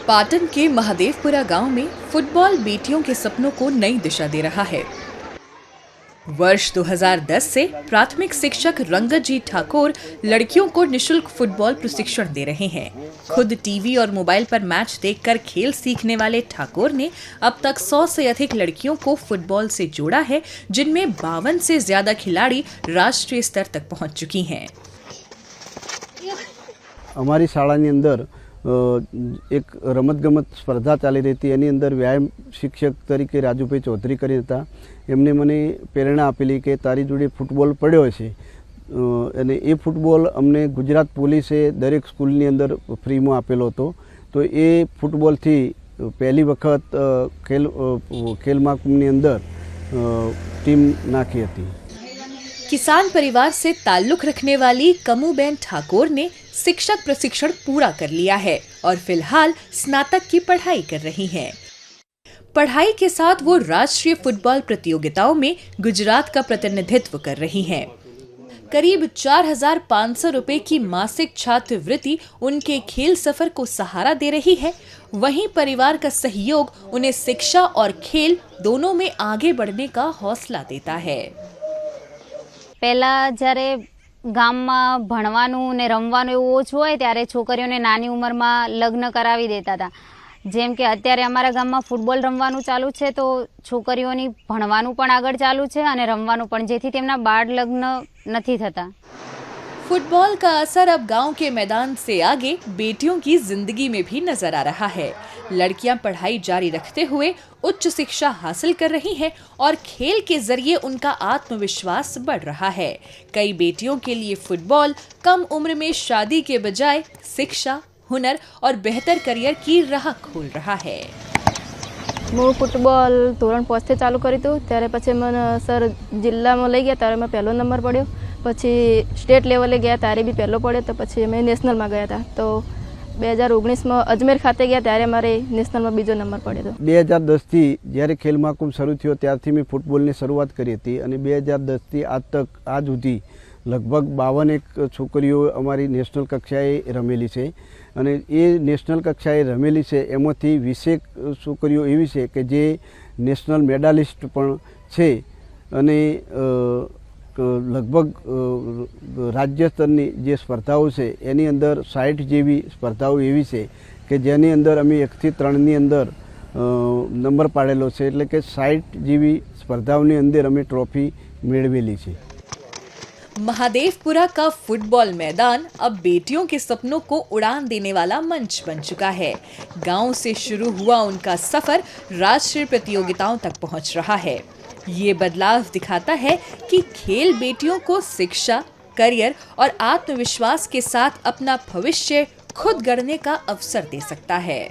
पाटन के महादेवपुरा गांव में फुटबॉल बेटियों के सपनों को नई दिशा दे रहा है। वर्ष 2010 से प्राथमिक शिक्षक रंगत जी ठाकुर लड़कियों को निशुल्क फुटबॉल प्रशिक्षण दे रहे हैं। खुद टीवी और मोबाइल पर मैच देखकर खेल सीखने वाले ठाकुर ने अब तक 100 से अधिक लड़कियों को फुटबॉल से जोड़ा है, जिनमें 52 से ज्यादा खिलाड़ी राष्ट्रीय स्तर तक पहुंच चुकी हैं। हमारी शाळानी अंदर एक रमतगमत स्पर्धा चाली रही थी। एनी अंदर व्यायाम शिक्षक तरीके राजूभाई चौधरी કરી હતા। એમને મને પ્રેરણા આપેલી કે તારી જોડે ફૂટબોલ પડ્યો છે અને એ ફૂટબોલ અમને ગુજરાત પોલીસે દરેક સ્કૂલની અંદર ફ્રીમાં આપેલો હતો। તો એ ફૂટબોલથી પહેલી વખત ખેલ મહાકુંભની અંદર ટીમ નાખી હતી। किसान परिवार से ताल्लुक रखने वाली कमूबेन ठाकुर ने शिक्षक प्रशिक्षण पूरा कर लिया है और फिलहाल स्नातक की पढ़ाई कर रही हैं। पढ़ाई के साथ वो राष्ट्रीय फुटबॉल प्रतियोगिताओं में गुजरात का प्रतिनिधित्व कर रही हैं। करीब 4,500 रुपए की मासिक छात्रवृत्ति उनके खेल सफर को सहारा दे रही है। वहीं परिवार का सहयोग उन्हें शिक्षा और खेल दोनों में आगे बढ़ने का हौसला देता है। पहला જ્યારે ગામમાં ભણવાનું ને રમવાનું એવું ઓછું હોય ત્યારે છોકરીઓને નાની ઉંમરમાં લગ્ન કરાવી દેતા હતા। જેમ કે અત્યારે અમારા ગામમાં ફૂટબોલ રમવાનું ચાલુ છે તો છોકરીઓની ભણવાનું પણ આગળ ચાલુ છે અને રમવાનું પણ, જેથી તેમના બાળ લગ્ન નથી થતા। फुटबॉल का असर अब गांव के मैदान से आगे बेटियों की जिंदगी में भी नजर आ रहा है। लड़कियां पढ़ाई जारी रखते हुए उच्च शिक्षा हासिल कर रही हैं और खेल के जरिए उनका आत्मविश्वास बढ़ रहा है। कई बेटियों के लिए फुटबॉल कम उम्र में शादी के बजाय शिक्षा, हुनर और बेहतर करियर की राह खोल रहा है। मैं फुटबॉल धोरण 5 से चालू करी तो त्यारे पछी मैंने सर जिला में लई गया त्यारे मैं पहलो नंबर पड़ो। पछी स्टेट लेवले गया त्यारे भी पहलो पड़े तो पछी मैं नेशनल में गया था। तो 2019 में अजमेर खाते गया त्यारे मारे नेशनल में बीजो नंबर पड़े तो। 2010 थी જ્યારે ખેલ મહાકુંભ શરૂ થયો ત્યારથી મેં ફૂટબોલની શરૂઆત કરી હતી અને 2010 થી આજ સુધી લગભગ 52 છોકરીઓ અમારી નેશનલ કક્ષાએ રમેલી છે અને એ નેશનલ કક્ષાએ રમેલી છે એમાંથી 20 છોકરીઓ એવી છે કે જે નેશનલ મેડાલિસ્ટ પણ છે અને लगभग राज्य स्तरनी जे स्पर्धाओं से एनी अंदर 60 जेवी स्पर्धाओं एवी है कि जेनी अंदर अमी 1 થી 3 अंदर नंबर पाड़ेलो है, एटले के 60 जेवी स्पर्धाओं अंदर अमी ट्रॉफी मेळवेली है। महादेवपुरा का फुटबॉल मैदान अब बेटियों के सपनों को उड़ान देने वाला मंच बन चुका है। गांव से शुरू हुआ उनका सफर राष्ट्रीय प्रतियोगिताओं तक पहुंच रहा है। ये बदलाव दिखाता है कि खेल बेटियों को शिक्षा, करियर और आत्मविश्वास के साथ अपना भविष्य खुद गढ़ने का अवसर दे सकता है।